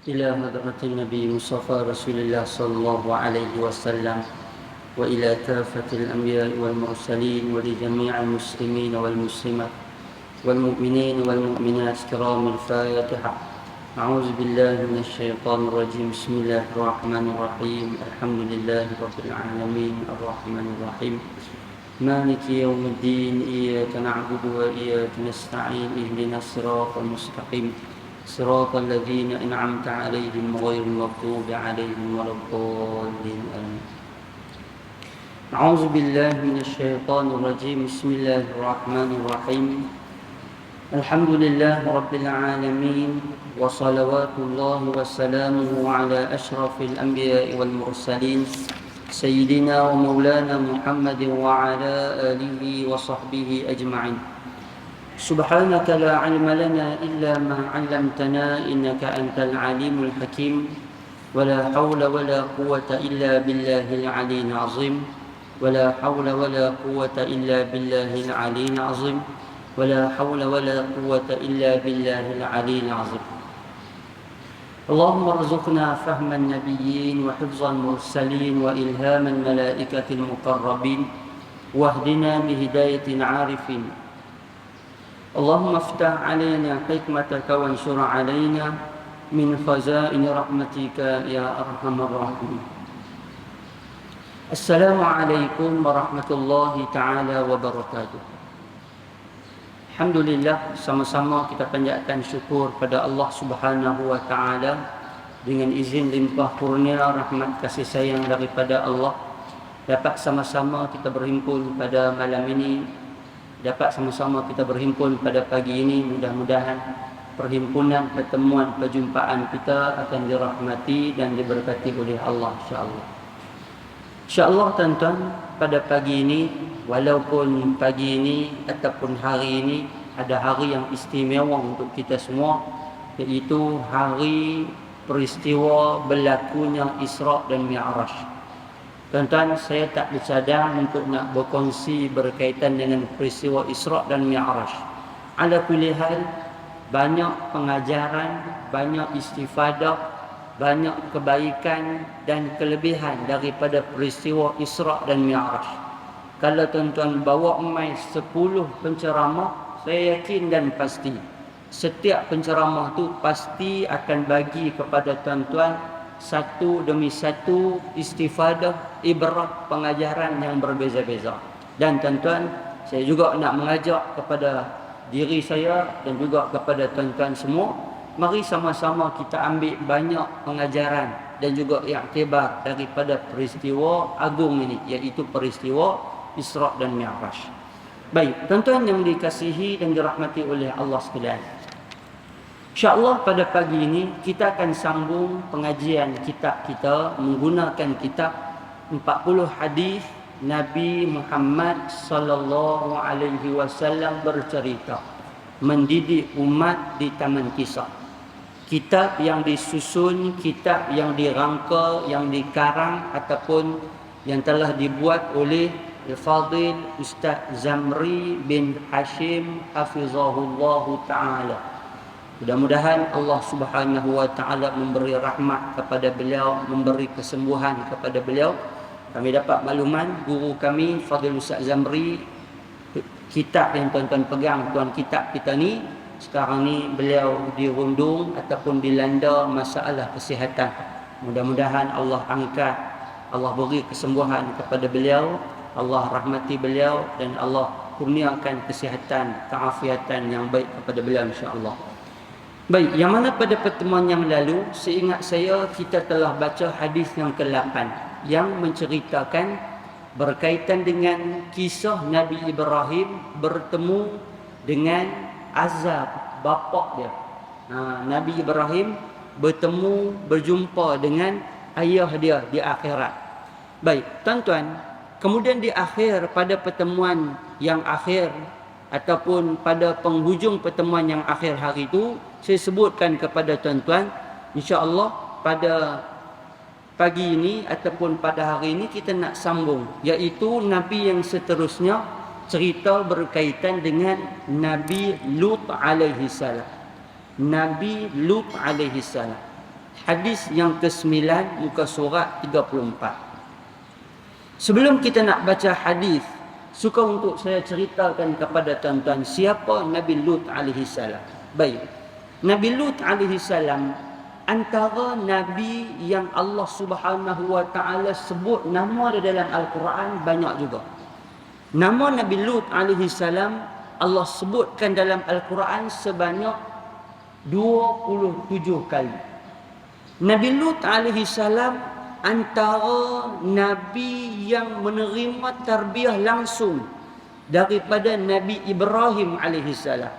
إلى حضرة النبي مصطفى رسول الله صلى الله عليه وسلم وإلى كافة الأنبياء والمرسلين ولجميع المسلمين والمسلمات والمؤمنين والمؤمنات كرام الفاتحة. أعوذ بالله من الشيطان الرجيم. بسم الله الرحمن الرحيم. الحمد لله رب العالمين الرحمن الرحيم مالك يوم الدين. إياك نعبد وإياك نستعين. اهدنا الصراط المستقيم صراط الذين أنعمت عليهم غير المغضوب عليهم ولا الضالين آمين. أعوذ بالله من الشيطان الرجيم. بسم الله الرحمن الرحيم. الحمد لله رب العالمين وصلوات الله وسلامه على أشرف الأنبياء والمرسلين سيدنا ومولانا محمد وعلى آله وصحبه أجمعين. سبحانك لا علم لنا إلا ما علمتنا إنك أنت العليم الحكيم ولا حول ولا قوة إلا بالله العلي العظيم ولا حول ولا قوة إلا بالله العلي العظيم ولا حول ولا قوة إلا بالله العلي العظيم. اللهم ارزقنا فهم النبيين وحفظ المرسلين وإلهام الملائكة المقربين واهدنا بهداية العارفين. اللهم افتح علينا حكمتك وانشر علينا من خزائن رحمتك يا أرحم الراحمين. السلام عليكم ورحمة الله تعالى وبركاته. Alhamdulillah, sama-sama kita panjatkan syukur pada Allah Subhanahu wa taala dengan izin limpah kurnia rahmat kasih sayang daripada Allah dapat sama-sama kita berhimpun pada malam ini, dapat sama-sama kita berhimpun pada pagi ini. Mudah-mudahan perhimpunan, pertemuan, perjumpaan kita akan dirahmati dan diberkati oleh Allah insya-Allah. InsyaAllah tuan-tuan, pada pagi ini, walaupun pagi ini ataupun hari ini ada hari yang istimewa untuk kita semua, iaitu hari peristiwa berlakunya Isra' dan Mi'raj. Tuan-tuan, saya tak bersadar untuk nak berkongsi berkaitan dengan peristiwa Isra' dan Mi'raj. Ala kulli hal, banyak pengajaran, banyak istifadah, banyak kebaikan dan kelebihan daripada peristiwa Isra' dan Mi'raj. Kalau tuan-tuan bawa mai 10 penceramah, saya yakin dan pasti setiap penceramah tu pasti akan bagi kepada tuan-tuan satu demi satu istifadah, ibrat, pengajaran yang berbeza-beza. Dan tuan-tuan, saya juga nak mengajak kepada diri saya dan juga kepada tuan-tuan semua, mari sama-sama kita ambil banyak pengajaran dan juga iktibar daripada peristiwa agung ini, iaitu peristiwa Isra' dan Mi'raj. Baik, tuan-tuan yang dikasihi dan dirahmati oleh Allah sekalian, insya-Allah pada pagi ini kita akan sambung pengajian kitab kita menggunakan kitab 40 hadis Nabi Muhammad sallallahu alaihi wasallam bercerita mendidik umat di Taman Kisah. Kitab yang disusun, kitab yang dirangka, yang dikarang ataupun yang telah dibuat oleh Al-Fadil Ustaz Zamri bin Hashim hafizahullahu ta'ala. Mudah-mudahan Allah Subhanahu wa ta'ala memberi rahmat kepada beliau, memberi kesembuhan kepada beliau. Kami dapat makluman guru kami Fadil Ustaz Zamri, kitab yang tuan-tuan pegang, tuan kitab kita ni, sekarang ni beliau dirundung ataupun dilanda masalah kesihatan. Mudah-mudahan Allah angkat, Allah beri kesembuhan kepada beliau, Allah rahmati beliau dan Allah kurniakan kesihatan, keafiatan yang baik kepada beliau insya-Allah. Baik, yang mana pada pertemuan yang lalu, seingat saya kita telah baca hadis yang ke-8 yang menceritakan berkaitan dengan kisah Nabi Ibrahim bertemu dengan Azar, bapa dia. Nabi Ibrahim berjumpa dengan ayah dia di akhirat. Baik, tuan-tuan, kemudian di akhir pada pertemuan yang akhir ataupun pada penghujung pertemuan yang akhir hari itu, saya sebutkan kepada tuan-tuan, insya-Allah pada pagi ini ataupun pada hari ini kita nak sambung, iaitu Nabi yang seterusnya, cerita berkaitan dengan Nabi Lut alaihi salam. Nabi Lut alaihi salam. Hadis yang ke-9 muka surat 34. Sebelum kita nak baca hadis, suka untuk saya ceritakan kepada tuan-tuan siapa Nabi Lut alaihi salam. Baik. Nabi Lut alaihi salam antara nabi yang Allah Subhanahu wa taala sebut nama dia dalam Al-Quran banyak juga. Nama Nabi Lut alaihi salam Allah sebutkan dalam Al-Quran sebanyak 27 kali. Nabi Lut alaihi salam antara nabi yang menerima tarbiyah langsung daripada Nabi Ibrahim alaihi salam.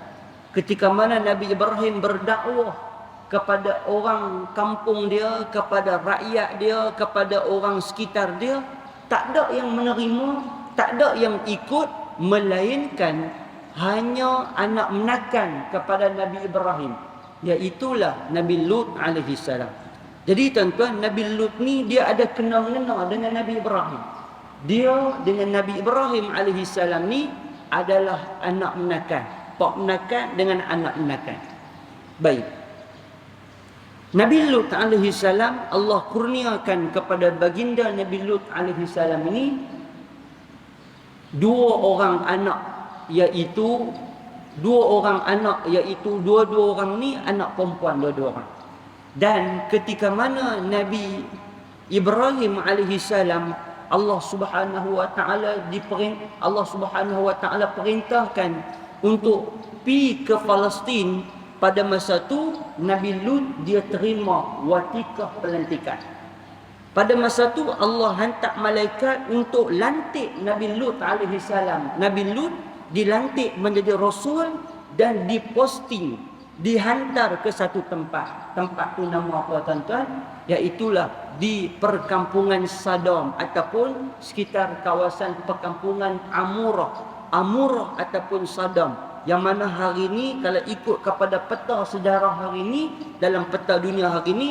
Ketika mana Nabi Ibrahim berdakwah kepada orang kampung dia, kepada rakyat dia, kepada orang sekitar dia, tak ada yang menerima, tak ada yang ikut, melainkan hanya anak menakan kepada Nabi Ibrahim, iaitulah Nabi Lut alaihi salam. Jadi tuan-tuan, Nabi Lut ni dia ada kena-mengena dengan Nabi Ibrahim. Dia dengan Nabi Ibrahim alaihi salam ni adalah anak menakan, pak menakan dengan anak menakan. Baik. Nabi Lut alaihi salam Allah kurniakan kepada baginda Nabi Lut alaihi salam ini dua orang anak, iaitu dua-dua orang ni anak perempuan dua-dua orang. Dan ketika mana Nabi Ibrahim alaihi salam Allah Subhanahu wa taala perintahkan untuk pergi ke Palestin, pada masa tu Nabi Lut dia terima watikah pelantikan. Pada masa tu Allah hantar malaikat untuk lantik Nabi Lut alaihi salam. Nabi Lut dilantik menjadi rasul dan diposting, dihantar ke satu tempat. Tempat tu nama apa tuan-tuan? Iaitulah di perkampungan Sodom ataupun sekitar kawasan perkampungan Amurah ataupun Sodom. Yang mana hari ini kalau ikut kepada peta sejarah hari ini, dalam peta dunia hari ini,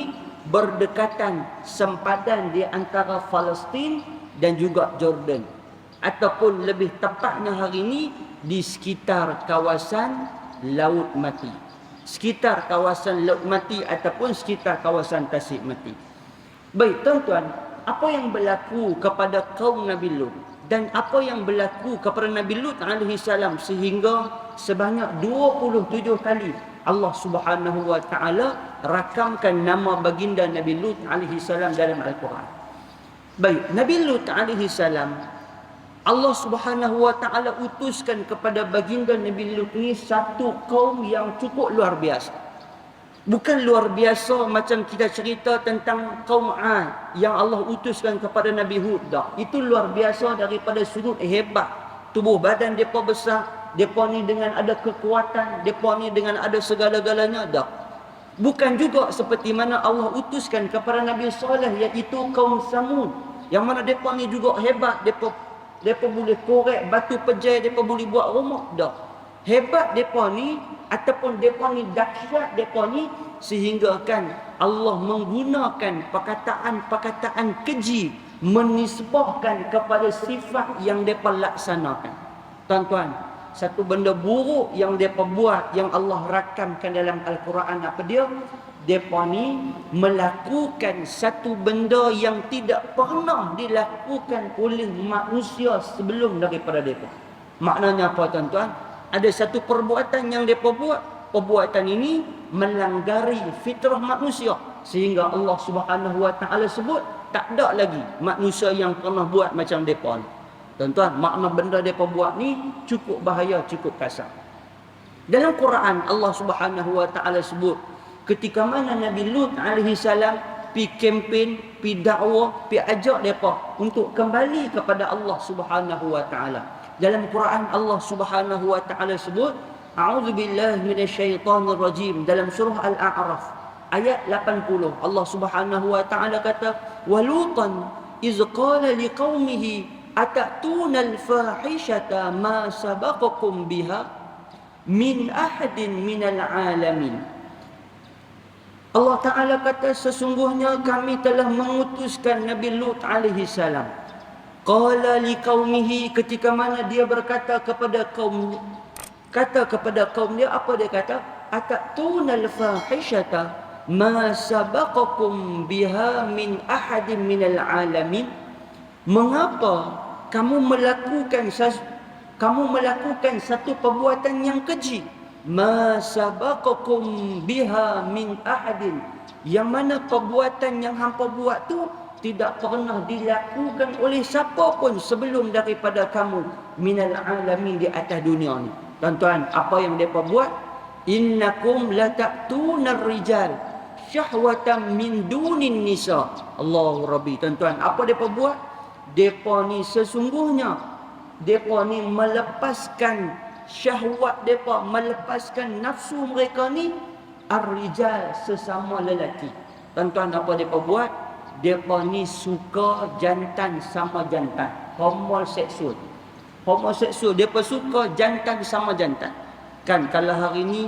berdekatan sempadan di antara Palestin dan juga Jordan. Ataupun lebih tepatnya hari ini di sekitar kawasan Laut Mati. Sekitar kawasan Laut Mati ataupun sekitar kawasan Tasik Mati. Baik tuan-tuan, apa yang berlaku kepada kaum Nabi Lut dan apa yang berlaku kepada Nabi Lut alaihi salam sehingga sebanyak 27 kali Allah Subhanahu wa taala rakamkan nama baginda Nabi Lut alaihi salam dalam Al-Quran. Baik, Nabi Lut alaihi salam Allah Subhanahu wa taala utuskan kepada baginda Nabi Lut ni satu kaum yang cukup luar biasa. Bukan luar biasa macam kita cerita tentang kaum Ad yang Allah utuskan kepada Nabi Hud dah. Itu luar biasa daripada sudut hebat. Tubuh badan depa besar, depa ni dengan ada kekuatan, depa ni dengan ada segala-galanya dah. Bukan juga seperti mana Allah utuskan kepada Nabi Saleh, iaitu kaum Samud, yang mana depa ni juga hebat, depa boleh korek batu pejai, depa boleh buat rumah dah. Hebat depa ni ataupun depa ni dahsyat depa ni sehingga kan Allah menggunakan perkataan-perkataan keji menisbahkan kepada sifat yang depa laksanakan. Tuan-tuan, satu benda buruk yang depa buat yang Allah rakamkan dalam Al-Quran apa dia? Depa ni melakukan satu benda yang tidak pernah dilakukan oleh manusia sebelum daripada depa. Maknanya apa tuan-tuan? Ada satu perbuatan yang depa buat, perbuatan ini melanggari fitrah manusia sehingga Allah Subhanahu wa taala sebut tak ada lagi manusia yang pernah buat macam depa ni. Tuan-tuan, makna benda depa buat ni cukup bahaya, cukup kasar. Dalam Quran Allah Subhanahu wa taala sebut ketika mana Nabi Lut alaihi salam pi kempen, pi dakwah, pi ajak depa untuk kembali kepada Allah Subhanahu wa taala. Dalam Quran Allah Subhanahu wa taala sebut, a'udzubillahi minasyaitonir rajim, dalam surah Al-A'raf ayat 80 Allah Subhanahu wa taala kata, walutan iz qala liqaumihi atatuna al-fahishata ma sabaqakum biha min ahadin minal alamin. Allah Ta'ala kata, sesungguhnya kami telah mengutuskan Nabi Lut alaihi salam. Qala liqaumihi, ketika mana dia berkata kepada kaum, kata kepada kaum dia, apa dia kata? Atatuna al-fahishata, ma sabaqakum biha min ahadin minal alamin. Mengapa kamu melakukan satu perbuatan yang keji? Ma sabaqakum biha min ahadin, yang mana perbuatan yang hampa buat tu tidak pernah dilakukan oleh siapa pun sebelum daripada kamu, minal alamin, di atas dunia ni. Tuan-tuan, apa yang mereka buat? Innakum lata'tunar rijal syahwatan min dunin nisa. Allahu Rabbi. Tuan-tuan, apa mereka buat? Mereka ni sesungguhnya mereka ni melepaskan syahwat mereka, melepaskan nafsu mereka ni ar-rijal, sesama lelaki. Tuan-tuan, apa mereka buat? Mereka ni suka jantan sama jantan, homoseksual. Mereka suka jantan sama jantan. Kan kalau hari ni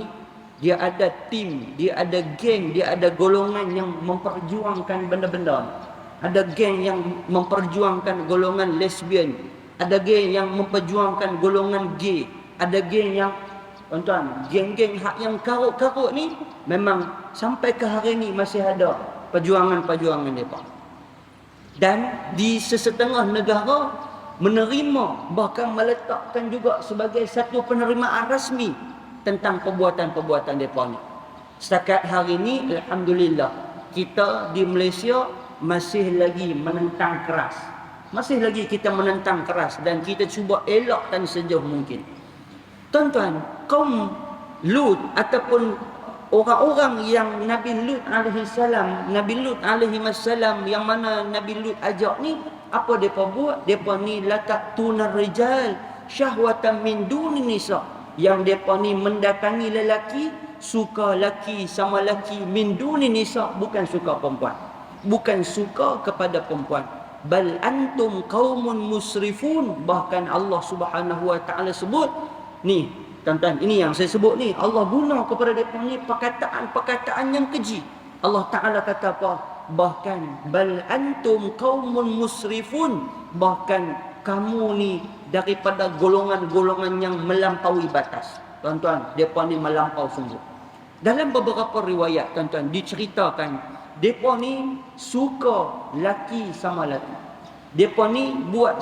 dia ada tim, dia ada geng, dia ada golongan yang memperjuangkan benda-benda ni. Ada geng yang memperjuangkan golongan lesbian, ada geng yang memperjuangkan golongan gay, ada geng yang, tuan-tuan, geng-geng hak yang karut-karut ni memang sampai ke hari ni masih ada perjuangan-perjuangan mereka. Dan di sesetengah negara menerima, bahkan meletakkan juga sebagai satu penerimaan rasmi tentang perbuatan-perbuatan mereka ni. Setakat hari ni, alhamdulillah, kita di Malaysia masih lagi menentang keras. Masih lagi kita menentang keras dan kita cuba elakkan sejauh mungkin. Tuan-tuan, kaum Lut ataupun orang-orang yang Nabi Lut alaihi salam, yang mana Nabi Lut ajak ni, apa depa buat? Depa ni latatunar rijal syahwatan min dunin nisa, yang depa ni mendatangi lelaki, suka laki sama laki, min dunin nisa, bukan suka perempuan, bukan suka kepada perempuan. Bal antum qaumun musrifun. Bahkan Allah Subhanahu wa taala sebut ni, tuan-tuan, ini yang saya sebut ni, Allah guna kepada mereka ni perkataan-perkataan yang keji. Allah Taala kata apa? Bahkan bal antum qaumun musrifun, bahkan kamu ni daripada golongan-golongan yang melampaui batas. Tuan-tuan, mereka ni melampau sungguh. Dalam beberapa riwayat, tuan-tuan, diceritakan mereka ni suka laki sama laki. Mereka ni buat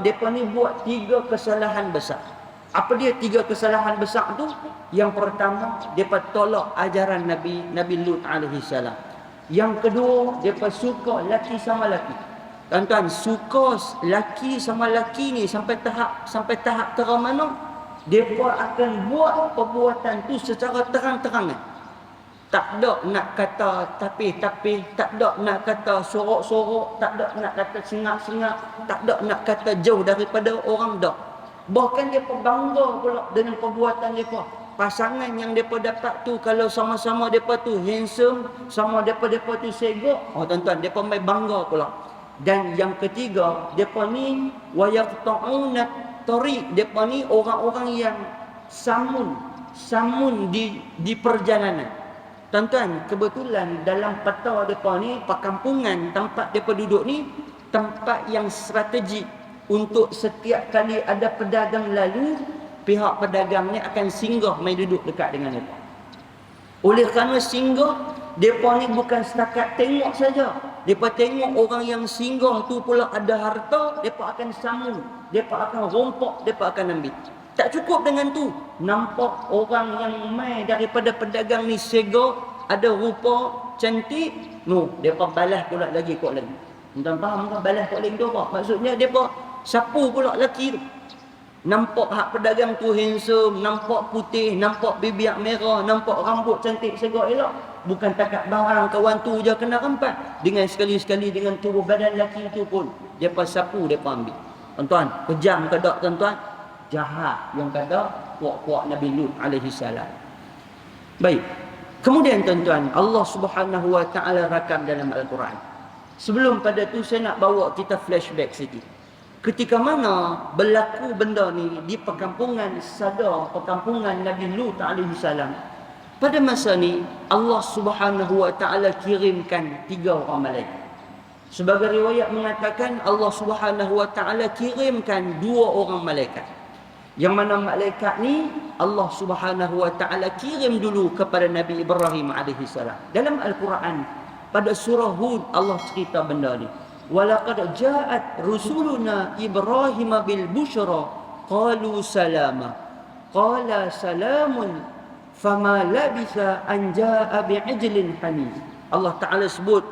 mereka ni buat 3 kesalahan besar. Apa dia 3 kesalahan besar tu? Yang pertama, mereka tolak ajaran Nabi Lut alaihi salam. Yang kedua, mereka suka laki sama laki. Tuan-tuan, suka laki sama laki ni sampai tahap terang mana? Mereka akan buat perbuatan tu secara terang-terangan. Tak ada nak kata tapi-tapi, tak ada nak kata sorok-sorok, tak ada nak kata sengak-sengak, tak ada nak kata jauh daripada orang dah. Bahkan dia bangga pula dengan perbuatan mereka. Pasangan yang mereka dapat tu, kalau sama-sama mereka tu handsome, sama mereka tu segak, tuan-tuan, mereka main bangga pula. Dan yang ketiga, mereka ni wayaqta'una tariq, mereka ni orang-orang yang samun di perjalanan. Tuan-tuan, kebetulan dalam peta mereka ni, perkampungan tempat mereka duduk ni, tempat yang strategik untuk setiap kali ada pedagang lalu, pihak pedagang ni akan singgah mai duduk dekat dengan mereka. Oleh kerana singgah, mereka ni bukan setakat tengok saja. Mereka tengok orang yang singgah tu pula ada harta, mereka akan sambung, mereka akan rompak, mereka akan ambil. Tak cukup dengan tu, nampak orang yang mai daripada pedagang ni segak, ada rupa cantik, mereka balas pula lagi kot lagi. Tuan faham ke balas kot lagi tu apa? Maksudnya mereka sapu pula lelaki tu. Nampak hak pedagang tu handsome, nampak putih, nampak bibir merah, nampak rambut cantik segak elok. Bukan takat barang kawan tu je kena rempat, dengan sekali-sekali dengan tubuh badan lelaki tu pun mereka sapu, mereka ambil. Tuan-tuan, kejam ke tak tuan-tuan? Jahat yang kata puak-puak Nabi Lut alaihi salam. Baik. Kemudian tuan-tuan, Allah Subhanahu wa taala rakam dalam Al-Quran. Sebelum pada tu saya nak bawa kita flashback sikit. Ketika mana berlaku benda ni di perkampungan Sadar, perkampungan Nabi Lut alaihi salam. Pada masa ni Allah Subhanahu wa taala kirimkan 3 orang malaikat. Sebagai riwayat mengatakan Allah Subhanahu wa taala kirimkan 2 orang malaikat. Yang mana malaikat ni Allah Subhanahu wa taala kirim dulu kepada Nabi Ibrahim alaihi salam. Dalam Al-Quran pada surah Hud Allah cerita benda ni. Walaqad ja'at rusuluna Ibrahim bil busyra qalu salama. Qala salamun fama labisa an ja'a bi'ijlin hanif. Allah Taala sebut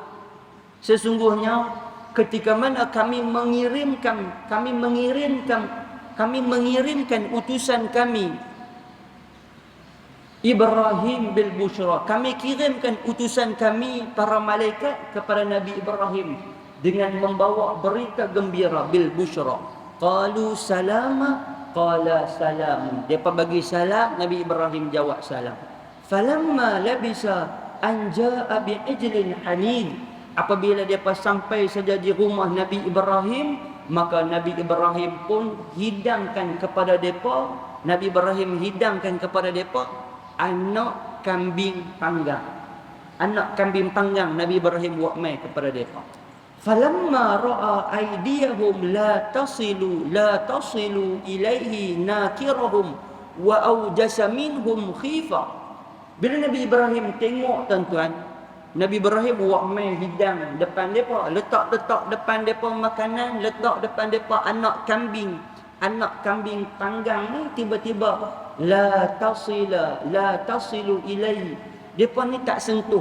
sesungguhnya ketika mana kami mengirimkan utusan kami Ibrahim bil busyra, kami kirimkan utusan kami para malaikat kepada Nabi Ibrahim dengan membawa berita gembira bil busyra. Qalu salama qala salam. Depa bagi salam, Nabi Ibrahim jawab salam. Falamma labisa an jaa bi'ijlin hanid. Apabila depa sampai saja di rumah Nabi Ibrahim, maka Nabi Ibrahim pun hidangkan kepada depa, Nabi Ibrahim hidangkan kepada depa anak kambing panggang. Anak kambing panggang Nabi Ibrahim buat mai kepada depa. Falamma ra'a aydiyahum la tasilu ilaihi nakirahum wa awjasa minhum khifa. Bila Nabi Ibrahim tengok tuan-tuan, Nabi Ibrahim buat mai hidang depan depa, letak depan depa makanan, letak depan depa anak kambing panggang ni, tiba-tiba la tasilu ilaihi. Depa ni tak sentuh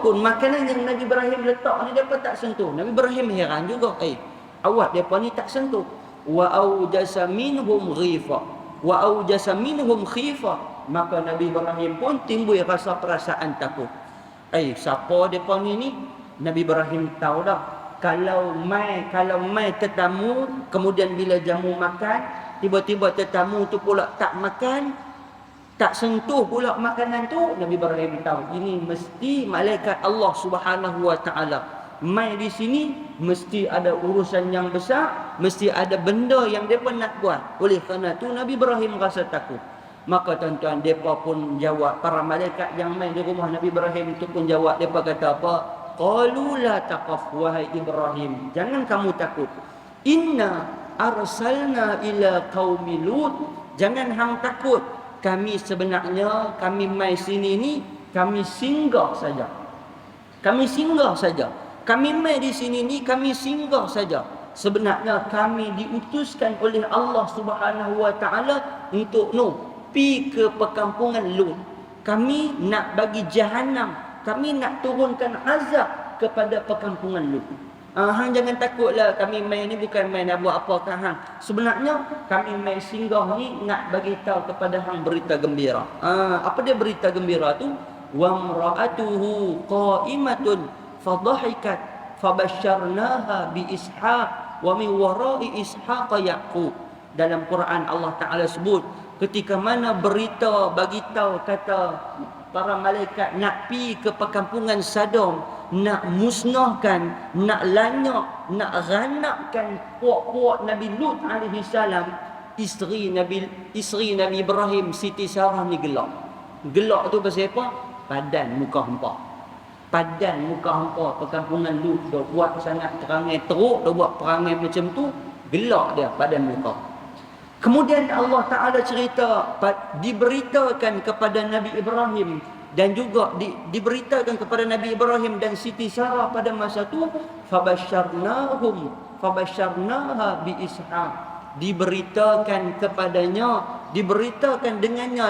pun makanan yang Nabi Ibrahim letak ni, depa tak sentuh. Nabi Ibrahim heran juga, awak depa ni tak sentuh. Wa awjasa minhum khifa. Maka Nabi Ibrahim pun timbul rasa perasaan takut. Siapa depa ni? Nabi Ibrahim tahu dah. Kalau mai tetamu, kemudian bila jamu makan, tiba-tiba tetamu tu pula tak makan, tak sentuh pula makanan tu, Nabi Ibrahim tahu ini mesti malaikat Allah Subhanahu wa taala mai di sini, mesti ada urusan yang besar, mesti ada benda yang depa nak buat. Oleh kerana tu Nabi Ibrahim rasa takut. Maka tuan-tuan, depa pun jawab, para malaikat yang main di rumah Nabi Ibrahim itu pun jawab. Depa kata apa? Qalu la taqaf wahai Ibrahim, jangan kamu takut. Inna arsalna ila qaumi Lut. Jangan hang takut. Kami sebenarnya mai sini ni kami singgah saja. Kami mai di sini ni kami singgah saja. Sebenarnya kami diutuskan oleh Allah Subhanahu wa taala untuk pi ke perkampungan Lut. Kami nak bagi jahanam, kami nak turunkan azab kepada perkampungan Lut. Hang jangan takutlah, kami main ni bukan main nak buat apakah hang. Sebenarnya kami main singgah ni nak bagi tahu kepada hang berita gembira. Apa dia berita gembira tu? Wa mra'atuhu qa'imatun fadhahikat fabasyarnaha bi Ishaq wa min wara'i Ishaq Yaqub. Dalam Quran Allah Taala sebut ketika mana berita bagi tahu kata para malaikat nak pi ke perkampungan Sodom, nak musnahkan, nak lanyak, nak ghanakkan puak-puak Nabi Lut alaihi salam, isteri Nabi Ibrahim, Siti Sarah ni gelak. Gelak tu pasal apa? Padan muka hampa. Perkampungan Lut dah buat sangat terangai teruk, dah buat perangai macam tu, gelak dia padan muka. Kemudian Allah Ta'ala cerita, diberitakan kepada Nabi Ibrahim dan juga diberitakan kepada Nabi Ibrahim dan Siti Sarah pada masa tu, fabasyarnaha bi Ishaq. Diberitakan dengannya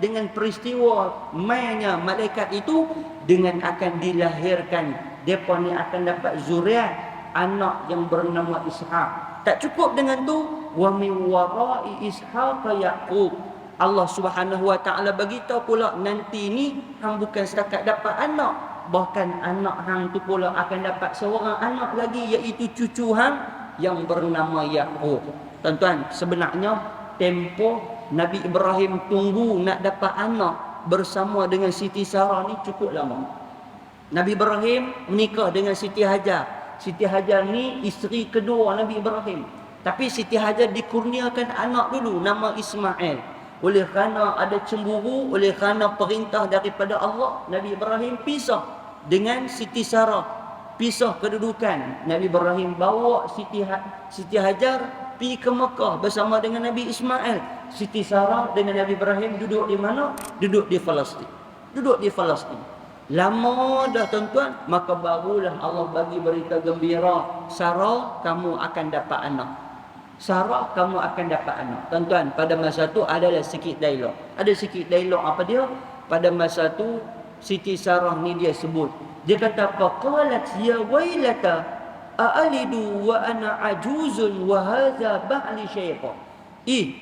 dengan peristiwa mainnya malaikat itu, dengan akan dilahirkan depa ni akan dapat zuriat anak yang bernama Ishaq. Tak cukup dengan tu, wa min wara'i Ishaq Yaqub. Allah Subhanahu wa taala bagi tahu pula nanti ni hang bukan setakat dapat anak, bahkan anak hang tu pula akan dapat seorang anak lagi, iaitu cucu hang yang bernama Yaqub. Tuan-tuan, sebenarnya tempoh Nabi Ibrahim tunggu nak dapat anak bersama dengan Siti Sarah ni cukup lama. Nabi Ibrahim menikah dengan Siti Hajar. Siti Hajar ni isteri kedua Nabi Ibrahim. Tapi Siti Hajar dikurniakan anak dulu nama Ismail. Oleh kerana ada cemburu, oleh kerana perintah daripada Allah, Nabi Ibrahim pisah dengan Siti Sarah. Pisah kedudukan. Nabi Ibrahim bawa Siti Hajar pergi ke Mekah bersama dengan Nabi Ismail. Siti Sarah dengan Nabi Ibrahim duduk di mana? Duduk di Palestin. Duduk di Palestin. Lama dah tuan-tuan, maka barulah Allah bagi berita gembira, Sarah kamu akan dapat anak. Sarah kamu akan dapat anak. Tuan-tuan, pada masa tu adalah sikit dialog. Ada sikit dialog apa dia? Pada masa tu Siti Sarah ni dia sebut. Dia kata apa? Qalat ya wailata a'alidu wa ana ajuzun wa hadha ba'li syaitan.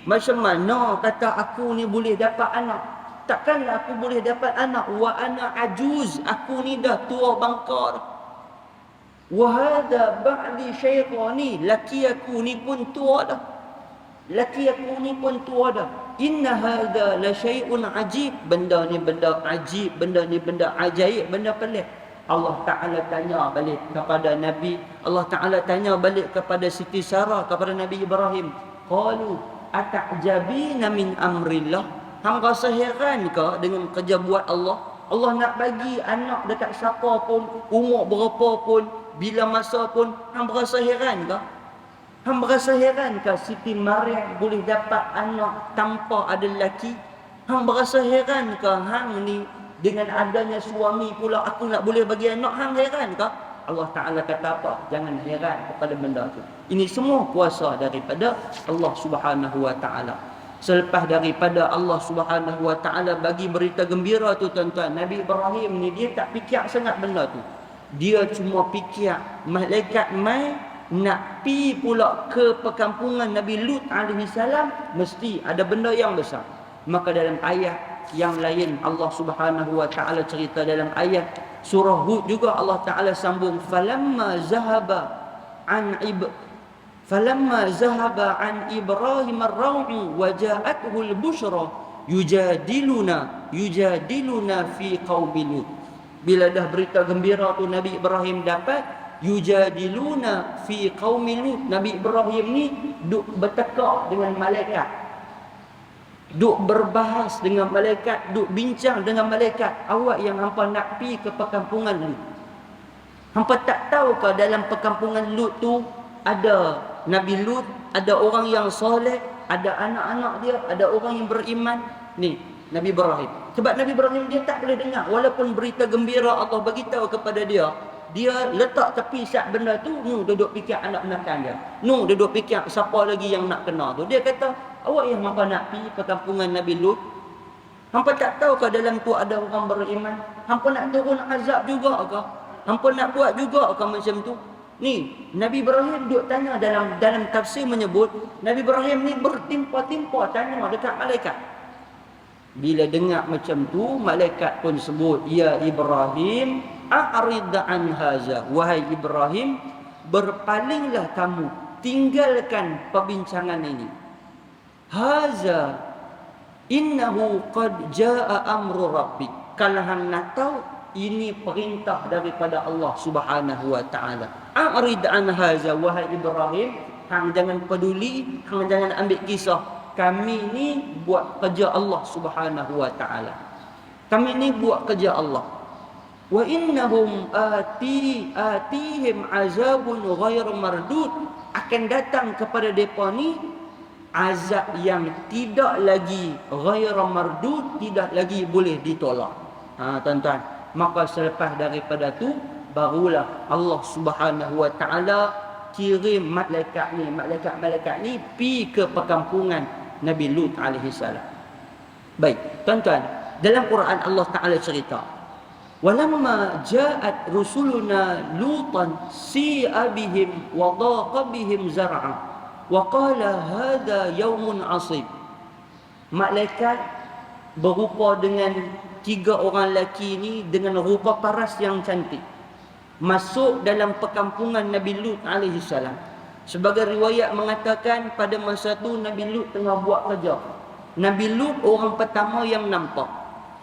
Macam mana kata aku ni boleh dapat anak? Takkanlah aku boleh dapat anak. Wa ana ajuz, aku ni dah tua bangka dah. Wa hadha ba'li syaitan, ni laki aku ni pun tua dah. Laki aku ni pun tua dah. Inna hadha la syai'un ajib. Benda ni benda ajib, benda ni benda ajaib, benda pelik. Allah Ta'ala tanya balik kepada Nabi, Allah Ta'ala tanya balik kepada Siti Sarah, kepada Nabi Ibrahim. Qalu ata'jabina min amrillah. Hang rasa heran ke dengan kerja buat Allah? Allah nak bagi anak dekat siapa pun, umur berapa pun, bila masa pun, hang berasa heran ke? Hang berasa heran ke Siti Maryam boleh dapat anak tanpa ada lelaki? Hang berasa heran ke hang ni dengan adanya suami pula aku nak boleh bagi anak? Hang heran ke? Allah Ta'ala kata apa? Jangan heran kepada benda tu. Ini semua kuasa daripada Allah Subhanahu Wa Ta'ala. Selepas daripada Allah Subhanahu Wa Ta'ala bagi berita gembira tu tuan-tuan, Nabi Ibrahim ni dia tak fikir sangat benda tu. Dia cuma fikir malaikat mai nak pi pula ke perkampungan Nabi Lut alaihi salam, mesti ada benda yang besar. Maka dalam ayat yang lain Allah Subhanahu Wa Ta'ala cerita dalam ayat surah Hud juga Allah Ta'ala sambung, falamma zahaba an Ibrahim ar-ra'u wa ja'atuhu al-bushra yujadiluna fi qaumi Lut. Bila dah berita gembira tu Nabi Ibrahim dapat, yujadiluna fi qaumi Lut. Nabi Ibrahim ni duk bertekak dengan malaikat, duk berbahas dengan malaikat, duk bincang dengan malaikat. Awak yang hampa nak pi ke perkampungan Lut, hampa tak tahu ke dalam perkampungan Lut tu ada Nabi Lut, ada orang yang soleh, ada anak-anak dia, ada orang yang beriman. Ni Nabi Ibrahim. Sebab Nabi Ibrahim dia tak boleh dengar, walaupun berita gembira Allah bagi tahu kepada dia, dia letak tepi sat benda tu, duduk fikir anak menakan dia. Duduk fikir siapa lagi yang nak kena tu. Dia kata, awak yang hampa nak pi perkampungan Nabi Lut, hampa tak tahu ke dalam tu ada orang beriman? Hampa nak turun azab juga ke? Hampa nak buat juga ke macam tu? Ni Nabi Ibrahim duk tanya dalam tafsir menyebut Nabi Ibrahim ni bertimpa-timpa tanya dekat malaikat. Bila dengar macam tu, malaikat pun sebut, ya Ibrahim a'rid an haza, wahai Ibrahim, berpalinglah kamu, tinggalkan perbincangan ini. Haza innahu qad jaa amru rabbik. Kalau hang nak tahu, ini perintah daripada Allah Subhanahu Wa Ta'ala. A'rid an haza, wahai Ibrahim, hang jangan peduli, hang jangan ambil kisah. Kami ni buat kerja Allah Subhanahu Wa Ta'ala. Kami ni buat kerja Allah. Wa innahum atihim azabun ghairu mardud. Akan datang kepada depa ni azab yang tidak lagi ghairu mardud, tidak lagi boleh ditolak. Tuan-tuan, maka selepas daripada tu barulah Allah Subhanahu Wa Ta'ala kirim malaikat ni pi ke perkampungan Nabi Lut alaihi salam. Baik, tuan-tuan, dalam Quran Allah Ta'ala cerita, walamma ja'at rusuluna lutan si'a bihim wa dhaqa bihim zar'a wa qala hadha yaumun asib. Malaikat berupa dengan 3 orang lelaki ni dengan rupa paras yang cantik masuk dalam perkampungan Nabi Lut alaihi salam. Sebagai riwayat mengatakan pada masa tu Nabi Lut tengah buat kerja. Nabi Lut orang pertama yang nampak.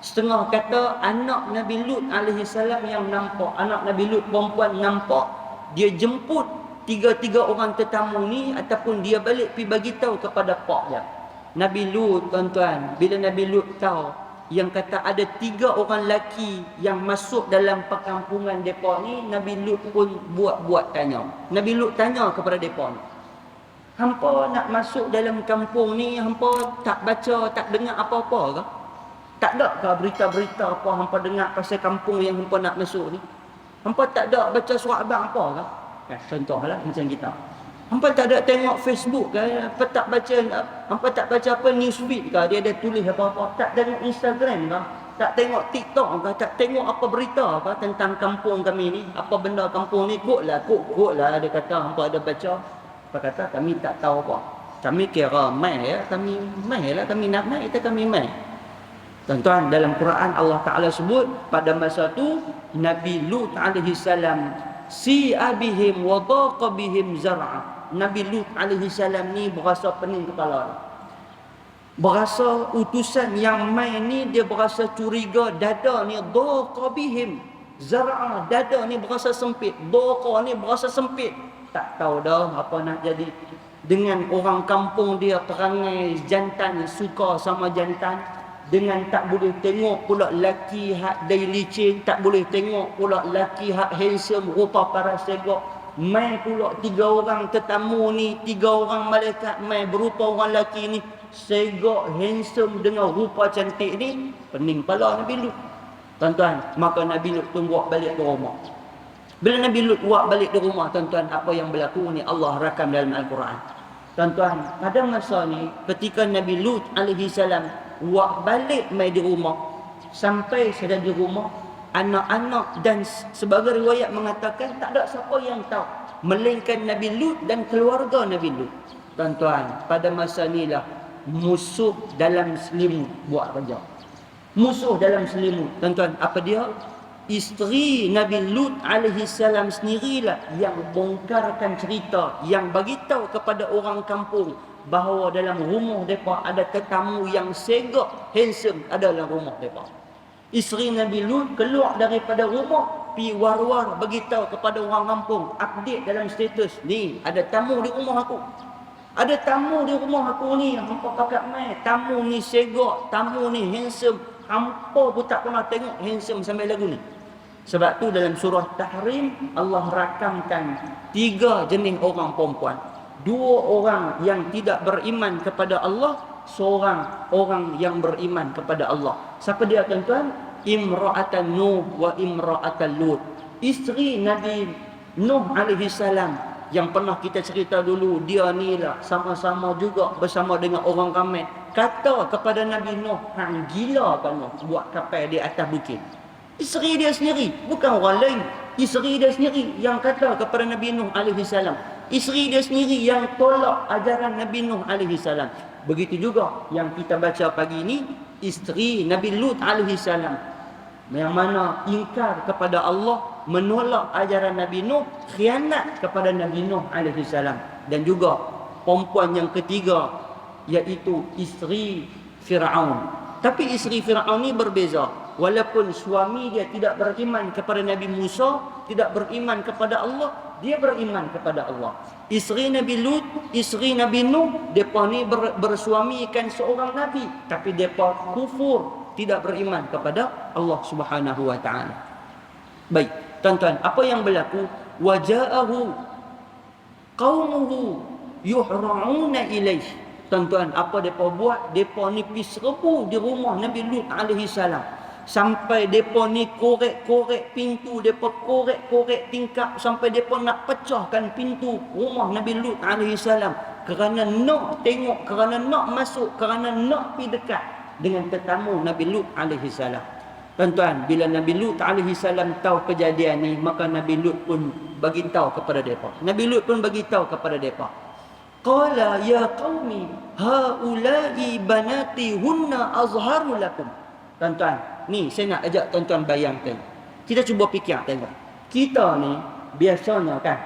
Setengah kata anak Nabi Lut alaihi salam yang nampak, anak Nabi Lut perempuan nampak. Dia jemput 3 orang tetamu ni ataupun dia balik pi bagi tahu kepada pak dia. Nabi Lut, tuan-tuan, bila Nabi Lut tahu yang kata ada 3 orang lelaki yang masuk dalam perkampungan mereka ni, Nabi Lut pun buat tanya. Nabi Lut tanya kepada mereka ni, Hampa nak masuk dalam kampung ni, hampa tak baca, tak dengar apa-apa ke? Tak ada ke berita-berita apa hampa dengar pasal kampung yang hampa nak masuk ni? Hampa tak ada baca surat abang apa ke? Contohlah macam kita. Hampa tak ada tengok Facebook ke? Hampa tak baca, hampa tak baca apa newsfeed ke? Dia ada tulis apa-apa. Tak tengok Instagram ke? Tak tengok TikTok ke? Tak tengok apa berita ke tentang kampung kami ni? Apa benda kampung ni? Kutlah dia kata hampa ada baca. Hampa kata kami tak tahu apa. Kami kira mai ya, kami nak mai, kami mai. Tuan-tuan, dalam Quran Allah Ta'ala sebut pada masa tu Nabi Lut alaihi salam si'a bihim wa daqa bihim zar'a. Nabi Lut alaihi salam ni berasa pening kepala. Berasa utusan yang mai ni dia berasa curiga, dada ni daqa bihim zar'a, dada ni berasa sempit, daqa ni berasa sempit. Tak tahu dah apa nak jadi dengan orang kampung dia perangai jantan, suka sama jantan. Dengan tak boleh tengok pula laki hak dai licin, tak boleh tengok pula laki hak handsome, rupa paras segak. Mai pula 3 orang tetamu ni, 3 orang malaikat mai berupa orang laki ni, segak handsome dengan rupa cantik ni, pening kepala Nabi Lut. Tuan-tuan, maka Nabi Lut pun buat balik ke rumah. Bila Nabi Lut buat balik ke rumah, tuan-tuan, apa yang berlaku ni Allah rakam dalam Al-Quran. Tuan-tuan, pada masa ni ketika Nabi Lut alaihi salam buat balik mai di rumah, sampai sudah di rumah, anak-anak dan sebagai riwayat mengatakan tak ada siapa yang tahu melainkan Nabi Lut dan keluarga Nabi Lut. Tuan-tuan, pada masa inilah musuh dalam selimut buat kerja. Musuh dalam selimut, tuan-tuan, apa dia? Isteri Nabi Lut alaihi salam sendirilah yang bongkarkan cerita, yang bagi tahu kepada orang kampung bahawa dalam rumah mereka ada tetamu yang segak handsome ada dalam rumah mereka. Isteri Nabi Lut keluar daripada rumah, pi war-war beritahu kepada orang kampung, update dalam status, ni ada tamu di rumah aku. Ada tamu di rumah aku ni, hampa kakak mai, tamu ni segak, tamu ni handsome. Hampa pun tak pernah tengok handsome sampai lagu ni. Sebab tu dalam surah Tahrim Allah rakamkan 3 jenis orang perempuan. 2 orang yang tidak beriman kepada Allah, seorang orang yang beriman kepada Allah. Siapa dia, tuan-tuan? Imra'atan Nuh wa imra'atan Lut. Isteri Nabi Nuh alaihi salam yang pernah kita cerita dulu, dia ni lah sama-sama juga bersama dengan orang ramai. Kata kepada Nabi Nuh, hang gila kan Nuh buat kapal di atas bukit. Isteri dia sendiri, bukan orang lain. Isteri dia sendiri yang kata kepada Nabi Nuh alaihi salam. Isteri dia sendiri yang tolak ajaran Nabi Nuh alaihi salam. Begitu juga yang kita baca pagi ini, isteri Nabi Lut alaihi salam yang mana ingkar kepada Allah, menolak ajaran Nabi Nuh, khianat kepada Nabi Nuh alaihi salam. Dan juga perempuan yang ketiga iaitu isteri Firaun. Tapi isteri Firaun ni berbeza. Walaupun suami dia tidak beriman kepada Nabi Musa, tidak beriman kepada Allah, dia beriman kepada Allah. Isteri Nabi Lut, isteri Nabi Nuh, mereka ni bersuamikan seorang Nabi, tapi mereka kufur, tidak beriman kepada Allah Subhanahu wa ta'ala. Baik, tuan-tuan, apa yang berlaku? Waja'ahu qaumuhu yuhra'una ilaih. Tuan-tuan, apa mereka buat? Mereka ni pergi serbu di rumah Nabi Lut alaihi salam. Sampai mereka ni korek-korek pintu, mereka korek-korek tingkap sampai mereka nak pecahkan pintu rumah Nabi Lut alaihi salam, kerana nak tengok, kerana nak masuk, kerana nak pergi dekat dengan tetamu Nabi Lut alaihi salam. Tuan-tuan, bila Nabi Lut alaihi salam tahu kejadian ni, maka Nabi Lut pun bagi tahu kepada mereka. Nabi Lut pun bagi tahu kepada mereka. Qala ya qaumi haula'i banati hunna azharu lakum. Tuan-tuan, ni saya nak ajak tuan-tuan bayangkan. Kita cuba fikir tengok. Kita ni biasanya kan,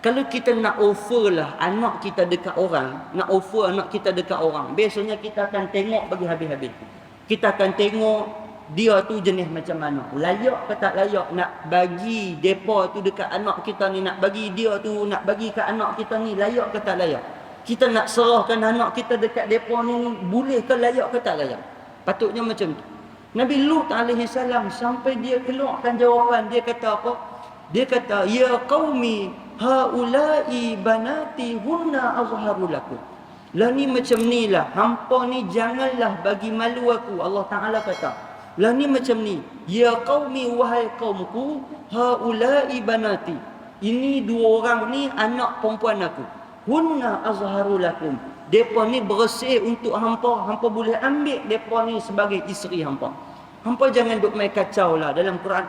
kalau kita nak offer lah anak kita dekat orang, nak offer anak kita dekat orang, biasanya kita akan tengok bagi habis-habis. Kita akan tengok dia tu jenis macam mana, layak ke tak layak nak bagi depa tu dekat anak kita ni, nak bagi dia tu, nak bagi kat anak kita ni, layak ke tak layak. Kita nak serahkan anak kita dekat depa ni, boleh ke, layak ke tak layak. Patutnya macam tu. Nabi Lut alaihi salam sampai dia keluarkan jawapan, dia kata apa? Dia kata, ya qaumi haula'i banati hunna azharu lakum. Lah ni macam ni lah, hampa ni janganlah bagi malu aku. Allah Ta'ala kata, lah ni macam ni, ya qaumi, wahai qaumku, haula'i banati, ini dua orang ni anak perempuan aku, hunna azharu lakum, depa ni bersih untuk hampa, hampa boleh ambil depa ni sebagai isteri hampa. Hampa jangan duk main kacau lah. Dalam Quran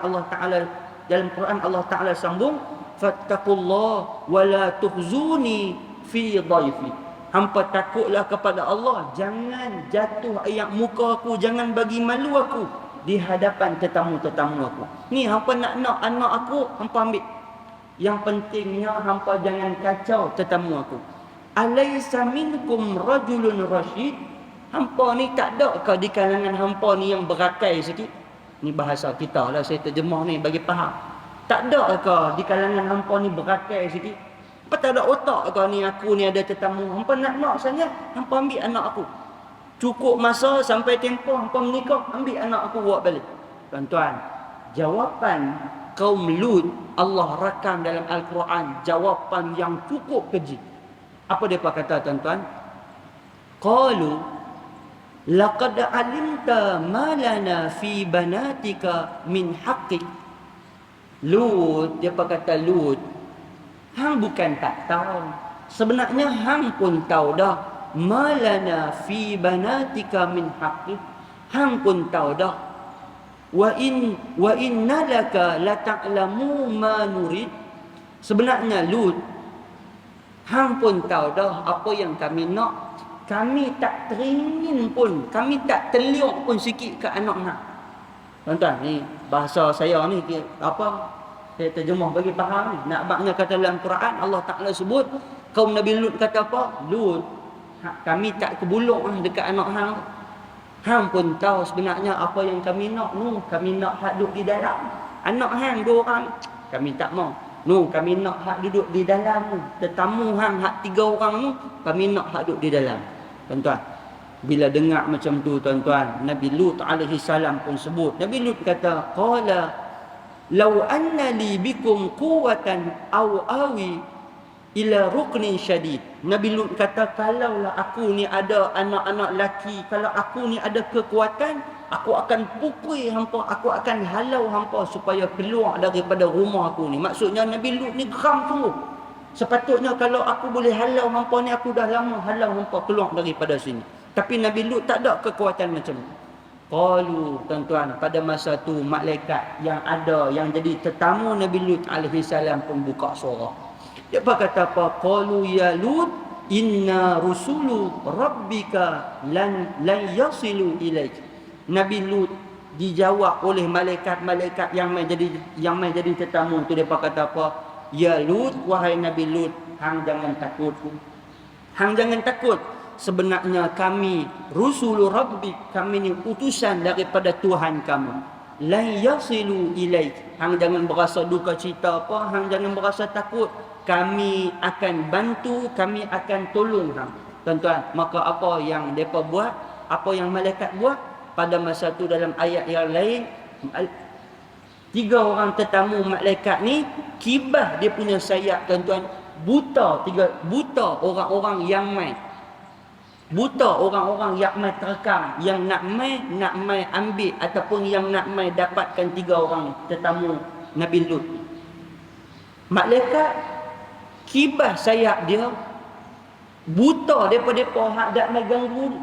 Allah Ta'ala sambung, fattaqullah wa la tukhzuni fi dhaifi. Hampa takutlah kepada Allah, jangan jatuh ayak muka aku, jangan bagi malu aku di hadapan tetamu-tetamu aku. Ni hampa nak anak aku, hampa ambil. Yang pentingnya hampa jangan kacau tetamu aku. Alaysa minkum rajulun rasyid? Hampa ni tak ada ke di kalangan hampa ni yang berakai sikit? Ni bahasa kita lah, saya terjemah ni bagi faham. Tak ada ke di kalangan hampa ni berakai sikit? Apa tak ada otak ke ni, aku ni ada tetamu, hampa nak sangat, hampa ambil anak aku. Cukup masa sampai tempoh hampa menikah, ambil anak aku buat balik. Tuan-tuan, jawapan kaum Lut Allah rakam dalam Al-Quran, jawapan yang cukup keji. Apa depa kata tuan-tuan? Qalu laqad alimta ma lana fi banatika min haqqi. Lut, depa kata Lut, hang bukan tak tahu, sebenarnya hang pun tahu dah, malana fi banatika min haqqi, hang pun tahu dah, wa inna laka la ta'lamu ma nurid. Sebenarnya Lut, hang pun tahu dah apa yang kami nak, kami tak teringin pun, kami tak terliuk pun sikit ke anak hang. Tuan-tuan, ni bahasa saya ni apa, saya terjemah bagi faham ni. Nak makna kata dalam Quran Allah Ta'ala sebut kaum Nabi Lut kata apa? Lut, kami tak kebuluk dekat anak hang. Hang pun tahu sebenarnya apa yang kami nak. Kami nak hak duduk di dalam. Anak hang dua orang, kami tak mau. Kami nak hak duduk di dalam. Tetamu hang hak 3 orang ni, kami nak hak duduk di dalam. Tuan-tuan, bila dengar macam tu tuan-tuan, Nabi Lut alaihi salam pun sebut. Nabi Lut kata, qala law anna li bikum quwwatan aw awi ila ruknin syadid. Nabi Lut kata, kalaulah aku ni ada anak-anak lelaki, kalau aku ni ada kekuatan, aku akan pukul hampa, aku akan halau hampa supaya keluar daripada rumah aku ni. Maksudnya Nabi Lut ni geram sungguh. Sepatutnya kalau aku boleh halau hampa ni, aku dah lama halau hampa keluar daripada sini. Tapi Nabi Lut tak ada kekuatan macam ni. Qalu, tuan-tuan, pada masa tu malaikat yang ada, yang jadi tetamu Nabi Lut alaihi salam pun buka suara. Dia kata apa? Qalu ya Lut, inna rusulu rabbika lan yasilu ilaik. Nabi Lut dijawab oleh malaikat-malaikat yang mai jadi tetamu tu. Dia kata apa? Ya Lut, wahai Nabi Lut, hang jangan takut. Hang jangan takut. Sebenarnya kami rusulu rabbik, kami ni utusan daripada Tuhan kamu. La yasilu ilaik. Hang jangan berasa duka cita apa, hang jangan berasa takut. Kami akan bantu, kami akan tolong hang. Tuan-tuan, maka apa yang depa buat, apa yang malaikat buat pada masa tu dalam ayat yang lain, 3 orang tetamu malaikat ni kibah dia punya sayap tuan-tuan, buta orang-orang yang mai. Buta orang-orang yang mai terekam, yang nak mai ambil ataupun yang nak mai dapatkan 3 orang tetamu Nabi Lut. Malaikat kibah sayap dia, buta daripada hak dak mai ganggu.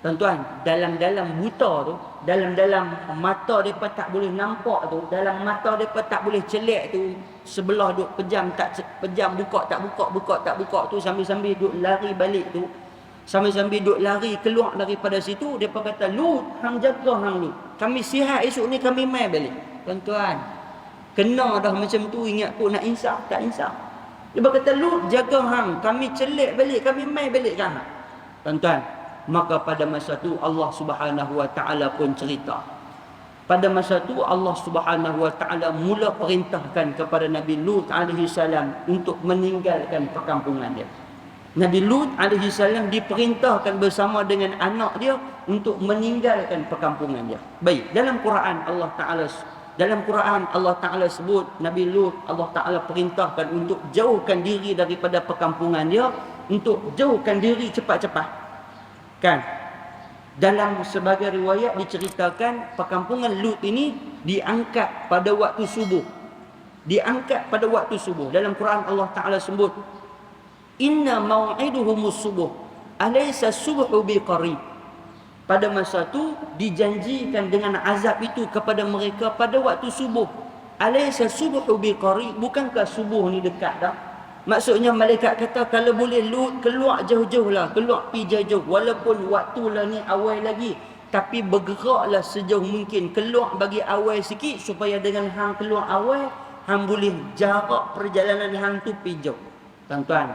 Tuan-tuan, dalam buta tu, dalam mata depa tak boleh nampak tu, dalam mata depa tak boleh celak tu, sebelah duk pejam buka tak buka tu, sambil-sambil duk lari balik tu, sambil-sambil duk lari keluar daripada situ. Depa kata, Lut, hang jaga hang Lut, kami sihat esok ni kami mai balik. Tuan-tuan, kena dah macam tu, ingat pun nak insaf tak insaf. Depa kata, Lut, jaga hang, kami celak balik, kami mai balik kan. Tuan-tuan, maka pada masa tu Allah Subhanahu Wa Taala pun cerita. Pada masa tu Allah Subhanahu Wa Taala mula perintahkan kepada Nabi Lut alaihi salam untuk meninggalkan perkampungan dia. Nabi Lut alaihi salam diperintahkan bersama dengan anak dia untuk meninggalkan perkampungan dia. Baik, dalam Quran Allah Taala Dalam Quran Allah Ta'ala sebut Nabi Lut, Allah Ta'ala perintahkan untuk jauhkan diri daripada perkampungan dia, untuk jauhkan diri cepat-cepat. Kan? Dalam sebagai riwayat diceritakan perkampungan Lut ini diangkat pada waktu subuh. Diangkat pada waktu subuh. Dalam Quran Allah Ta'ala sebut, inna maw'iduhumus subuh, alaysa subuhu biqarib. Pada masa tu dijanjikan dengan azab itu kepada mereka pada waktu subuh. Alaysa subuhu biqarib, bukankah subuh ni dekat dah? Maksudnya malaikat kata kalau boleh Lut keluar jauh-jauh lah, keluar pi jauh-jauh, walaupun waktu lah ni awal lagi, tapi bergeraklah sejauh mungkin, keluar bagi awal sikit supaya dengan hang keluar awal, hang boleh jarak perjalanan hang tu pi jauh. Tuan-tuan,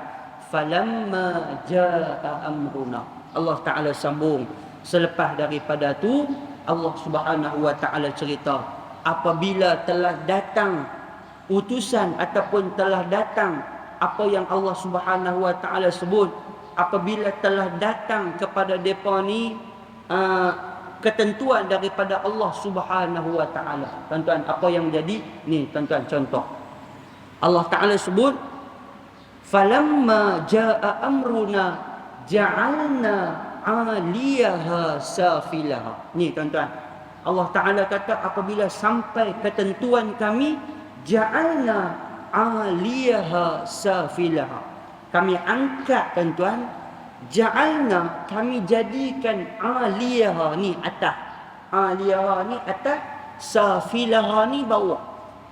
falamma jaa amruna, Allah Ta'ala sambung, selepas daripada tu Allah Subhanahu wa Ta'ala cerita, apabila telah datang utusan ataupun telah datang apa yang Allah Subhanahu wa Ta'ala sebut, apabila telah datang kepada depa ni ketentuan daripada Allah Subhanahu wa Ta'ala. Tuan-tuan, apa yang jadi ni tuan-tuan, contoh Allah Ta'ala sebut, falamma jaa amruna ja'alna 'aliyaha safilaha. Ni tuan-tuan, Allah Ta'ala kata apabila sampai ketentuan kami, ja'alna 'aliyaha safilaha, kami angkat tuan-tuan, ja'alna, kami jadikan 'aliyaha ni atas, 'aliyaha ni atas, safilaha ni bawah.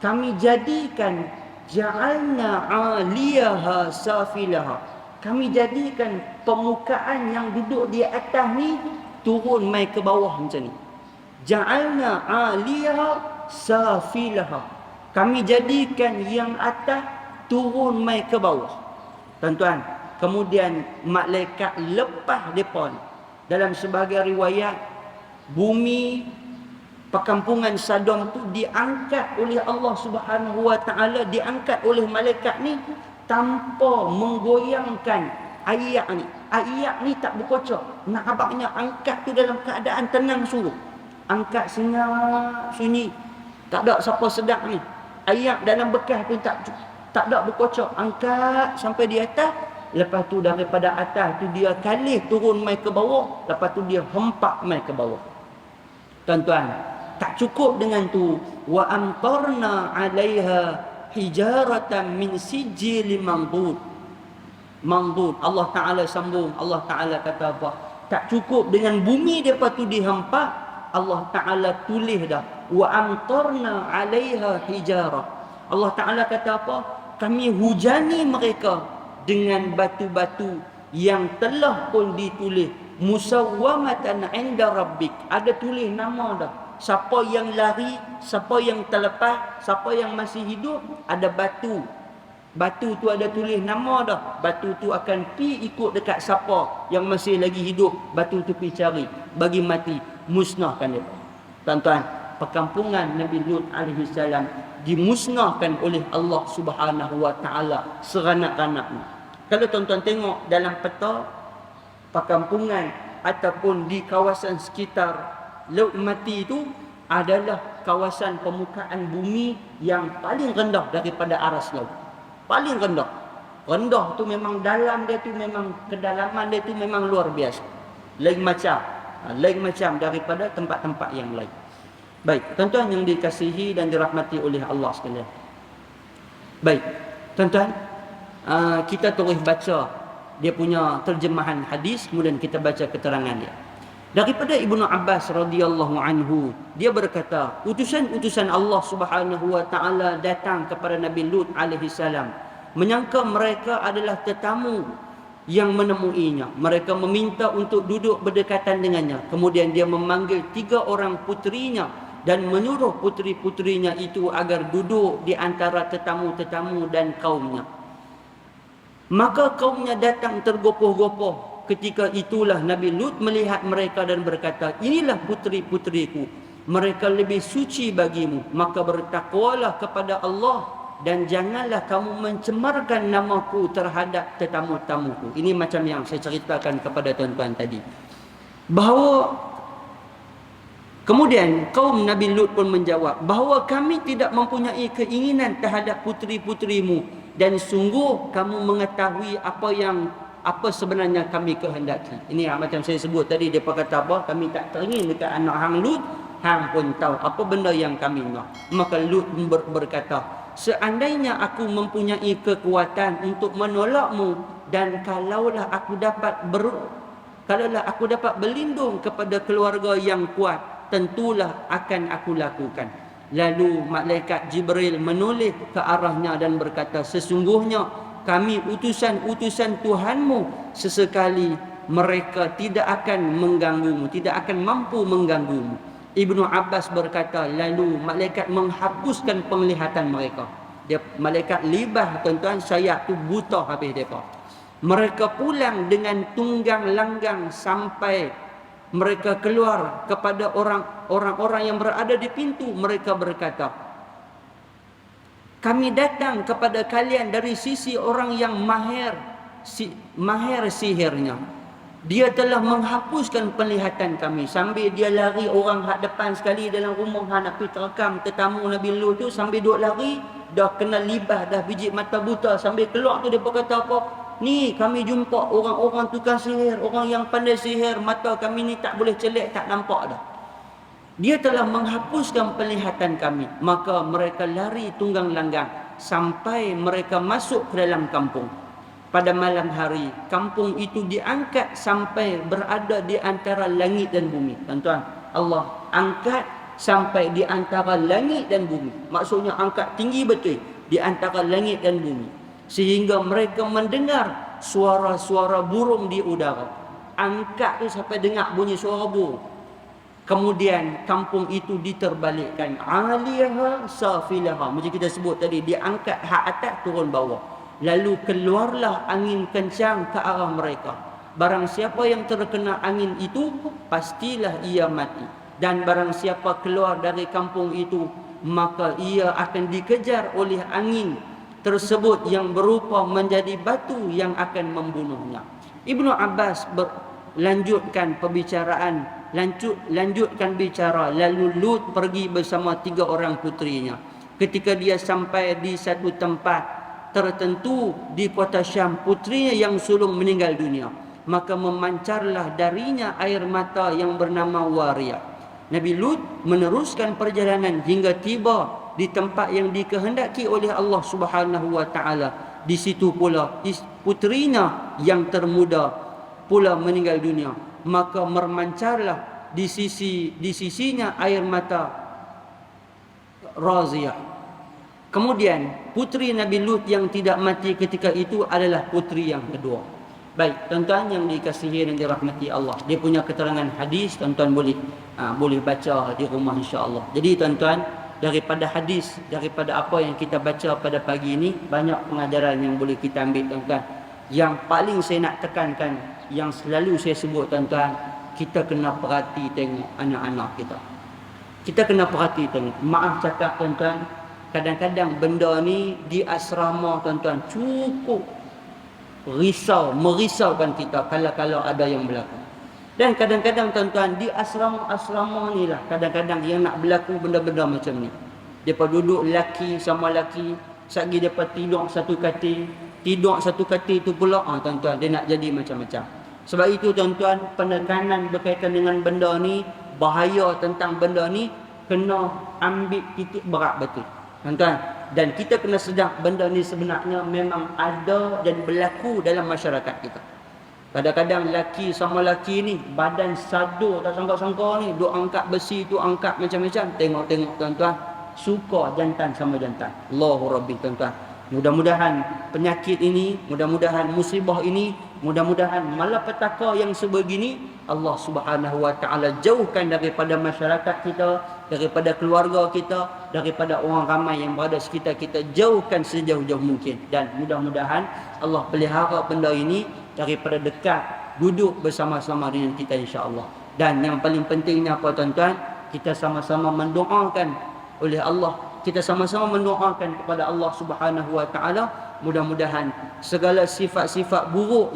Kami jadikan, ja'alna 'aliyaha safilaha, kami jadikan permukaan yang duduk di atas ni turun mai ke bawah macam ni. Ja'alna 'aliyaha safilaha, kami jadikan yang atas turun mai ke bawah. Tuan-tuan, kemudian malaikat lepas depa ni. Dalam sebahagian riwayat, bumi perkampungan Sodom tu diangkat oleh Allah Subhanahu wa Ta'ala, diangkat oleh malaikat ni tanpa menggoyangkan ayak ni. Ayak ni tak berkocok. Nak abangnya angkat tu dalam keadaan tenang suruh. Angkat senyap sunyi. Tak ada siapa sedap ni. Ayak dalam bekas pun tak ada berkocok. Angkat sampai di atas. Lepas tu daripada atas tu dia kalih turun mai ke bawah. Lepas tu dia hempak mai ke bawah. Tuan-tuan, tak cukup dengan tu. Wa amtarna 'alaiha hijaratan min sijil mandud. Mandud, Allah Ta'ala sambung, Allah Ta'ala kata apa? Tak cukup dengan bumi depa tu dihempak, Allah Ta'ala tulis dah, wa amtarna 'alaiha hijarah. Allah Ta'ala kata apa? Kami hujani mereka dengan batu-batu yang telah pun ditulis musawwamatan 'inda rabbik. Ada tulis nama dah. Siapa yang lari, siapa yang terlepas, siapa yang masih hidup, ada batu. Batu tu ada tulis nama dah. Batu tu akan pi ikut dekat siapa yang masih lagi hidup. Batu tu pi cari, bagi mati, musnahkan dia. Tuan-tuan, perkampungan Nabi Lut alaihi salam dimusnahkan oleh Allah Subhanahu wa Ta'ala seranak-ranaknya. Kalau tuan-tuan tengok dalam peta perkampungan ataupun di kawasan sekitar Laut Mati itu adalah kawasan permukaan bumi yang paling rendah daripada aras laut. Paling rendah. Rendah tu memang dalam dia tu memang kedalaman dia tu memang luar biasa. Lain macam daripada tempat-tempat yang lain. Baik, tuan-tuan yang dikasihi dan dirahmati oleh Allah sekalian. Baik, tuan-tuan, kita terus baca dia punya terjemahan hadis, kemudian kita baca keterangan dia. Daripada Ibnu Abbas radhiyallahu anhu, dia berkata, utusan-utusan Allah Subhanahu wa Ta'ala datang kepada Nabi Lut alaihi salam, menyangka mereka adalah tetamu yang menemuinya. Mereka meminta untuk duduk berdekatan dengannya. Kemudian dia memanggil 3 orang puterinya dan menyuruh puteri-puterinya itu agar duduk di antara tetamu-tetamu dan kaumnya. Maka kaumnya datang tergopoh-gopoh. Ketika itulah Nabi Lut melihat mereka dan berkata, inilah puteri-puteriku, mereka lebih suci bagimu, maka bertakwalah kepada Allah dan janganlah kamu mencemarkan namaku terhadap tetamu-tamuku. Ini macam yang saya ceritakan kepada tuan-tuan tadi, bahawa Kemudian kaum Nabi Lut pun menjawab bahawa kami tidak mempunyai keinginan terhadap puteri-puterimu dan sungguh kamu mengetahui apa sebenarnya kami kehendaki. Ini macam saya sebut tadi, depa kata apa? Kami tak teringin dekat anak hang Lut, hang pun tahu apa benda yang kami nak. Maka Lut berkata, seandainya aku mempunyai kekuatan untuk menolakmu dan kalaulah aku dapat berlindung kepada keluarga yang kuat, tentulah akan aku lakukan. Lalu malaikat Jibril menoleh ke arahnya dan berkata, sesungguhnya kami utusan-utusan Tuhanmu, sesekali mereka tidak akan mengganggumu, tidak akan mampu mengganggumu. Ibnu Abbas berkata, lalu malaikat menghapuskan penglihatan mereka. Malaikat libah, tuan-tuan, sayap tu buta habis mereka. Mereka pulang dengan tunggang langgang sampai mereka keluar kepada orang-orang yang berada di pintu. Mereka berkata, kami datang kepada kalian dari sisi orang yang mahir sihirnya. Dia telah menghapuskan penglihatan kami. Sambil dia lari, orang hak depan sekali dalam rumah nak pergi terekam tetamu Nabi Lut tu, sambil duk lari dah kena libah, dah biji mata buta. Sambil keluar tu dia berkata apa? Ni kami jumpa orang-orang tukang sihir, orang yang pandai sihir, mata kami ni tak boleh celek, tak nampak dah. Dia telah menghapuskan penglihatan kami. Maka mereka lari tunggang langgang sampai mereka masuk ke dalam kampung. Pada malam hari, kampung itu diangkat sampai berada di antara langit dan bumi. Tuan-tuan, Allah angkat sampai di antara langit dan bumi. Maksudnya angkat tinggi betul di antara langit dan bumi, sehingga mereka mendengar suara-suara burung di udara. Angkat tu sampai dengar bunyi suara burung. Kemudian kampung itu diterbalikkan, aliha safilaha, macam kita sebut tadi, diangkat hak atas turun bawah. Lalu keluarlah angin kencang ke arah mereka. Barang siapa yang terkena angin itu, pastilah ia mati. Dan barang siapa keluar dari kampung itu, maka ia akan dikejar oleh angin tersebut yang berupa menjadi batu yang akan membunuhnya. Ibnu Abbas lanjutkan bicara. Lalu Lut pergi bersama 3 orang puterinya. Ketika dia sampai di satu tempat tertentu di kota Syam, putrinya yang sulung meninggal dunia. Maka memancarlah darinya air mata yang bernama Wariyah. Nabi Lut meneruskan perjalanan hingga tiba di tempat yang dikehendaki oleh Allah Subhanahu wa taala. Di situ pula putrinya yang termuda pula meninggal dunia. Maka memancarlah di sisinya air mata Raziyah. Kemudian putri Nabi Lut yang tidak mati ketika itu adalah putri yang kedua. Baik, tuan-tuan yang dikasihi dan dirahmati Allah, dia punya keterangan hadis, tuan-tuan boleh baca di rumah insya-Allah. Jadi tuan-tuan, daripada hadis, daripada apa yang kita baca pada pagi ini, banyak pengajaran yang boleh kita ambil, tuan-tuan. Yang paling saya nak tekankan, yang selalu saya sebut, tuan-tuan, kita kena perhati tengok anak-anak kita. Kita kena perhati tengok. Maaf cakap, tuan-tuan, kadang-kadang benda ni di asrama, tuan-tuan, cukup merisaukan kita kalau ada yang berlaku. Dan kadang-kadang, tuan-tuan, di asrama ni lah kadang-kadang yang nak berlaku benda-benda macam ni. Depa duduk laki sama laki, sagi depa tidur satu katil tu pula, tuan-tuan, dia nak jadi macam-macam. Sebab itu, tuan-tuan, penekanan berkaitan dengan benda ni, bahaya tentang benda ni, kena ambil titik berat betul, tuan-tuan. Dan kita kena sedar benda ni sebenarnya memang ada dan berlaku dalam masyarakat kita. Kadang-kadang laki sama laki ni badan sadu tak sangka-sangka ni, duk angkat besi tu, angkat macam-macam. Tengok-tengok, tuan-tuan, suka jantan sama jantan. Allahu Rabbi, tuan-tuan. Mudah-mudahan penyakit ini, mudah-mudahan musibah ini, mudah-mudahan malapetaka yang sebegini Allah Subhanahu wa taala jauhkan daripada masyarakat kita, daripada keluarga kita, daripada orang ramai yang berada sekitar kita, jauhkan sejauh-jauh mungkin. Dan mudah-mudahan Allah pelihara benda ini daripada dekat, duduk bersama-sama dengan kita insya-Allah. Dan yang paling pentingnya apa, tuan-tuan, kita sama-sama mendoakan oleh Allah, kita sama-sama mendoakan kepada Allah Subhanahu wa taala, mudah-mudahan segala sifat-sifat buruk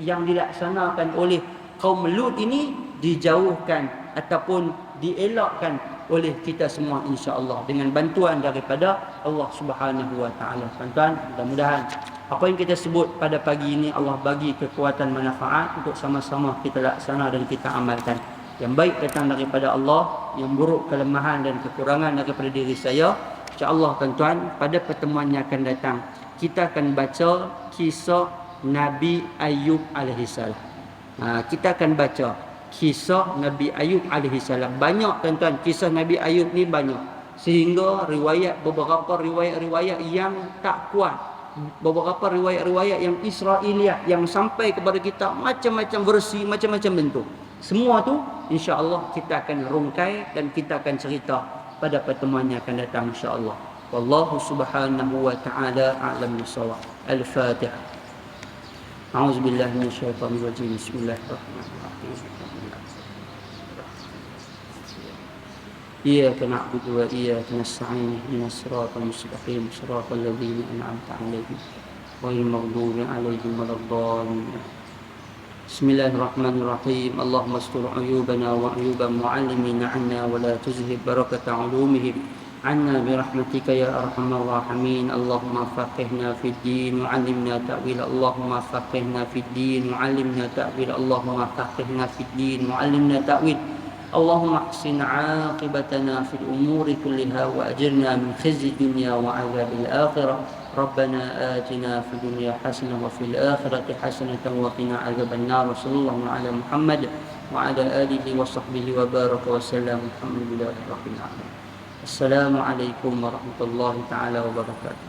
yang dilaksanakan oleh kaum Lut ini dijauhkan ataupun dielakkan oleh kita semua insya-Allah dengan bantuan daripada Allah Subhanahu wa taala. Tuan-tuan, mudah-mudahan apa yang kita sebut pada pagi ini Allah bagi kekuatan manfaat untuk sama-sama kita laksana dan kita amalkan. Yang baik datang daripada Allah, yang buruk kelemahan dan kekurangan daripada diri saya. InsyaAllah tuan-tuan, pada pertemuan yang akan datang kita akan baca kisah Nabi Ayub alaihissalam. Kita akan baca kisah Nabi Ayub alaihissalam. Banyak tuan-tuan, kisah Nabi Ayub ni banyak. Sehingga beberapa riwayat-riwayat yang tak kuat, beberapa riwayat-riwayat yang Israeliat yang sampai kepada kita macam-macam versi, macam-macam bentuk. Semua tu insya-Allah kita akan rungkai dan kita akan cerita pada pertemuan yang akan datang insya-Allah. Wallahu subhanahu wa ta'ala a'lam bissawab. Al-Fatihah. A'udzubillahi minasyaitonir rajim. Bismillahirrahmanirrahim. إياك نعبد وإياك نستعين اهدنا الصراط المستقيم صراط الذين أنعمت عليهم غير المغضوب عليهم ولا الضالين. بسم الله الرحمن الرحيم. اللهم استر عيوبنا وعيوب معلمين عنا ولا تذهب بركة علومهم عنا برحمتك يا أرحم الراحمين. اللهم فقهنا في الدين وعلمنا تأويل. اللهم فقهنا في الدين وعلمنا تأويل. اللهم فقهنا في الدين وعلمنا تأويل. اللهم احسن عاقبتنا في الأمور كلها وأجرنا من خزي الدنيا وعذاب الآخرة. ربنا آتنا في الدنيا حسنة وفي الآخرة حسنة وقنا عذاب النار. وصلى الله على محمد وعلى آله وصحبه وبارك وسلم. الحمد لله رب العالمين. السلام عليكم ورحمة الله تعالى وبركاته.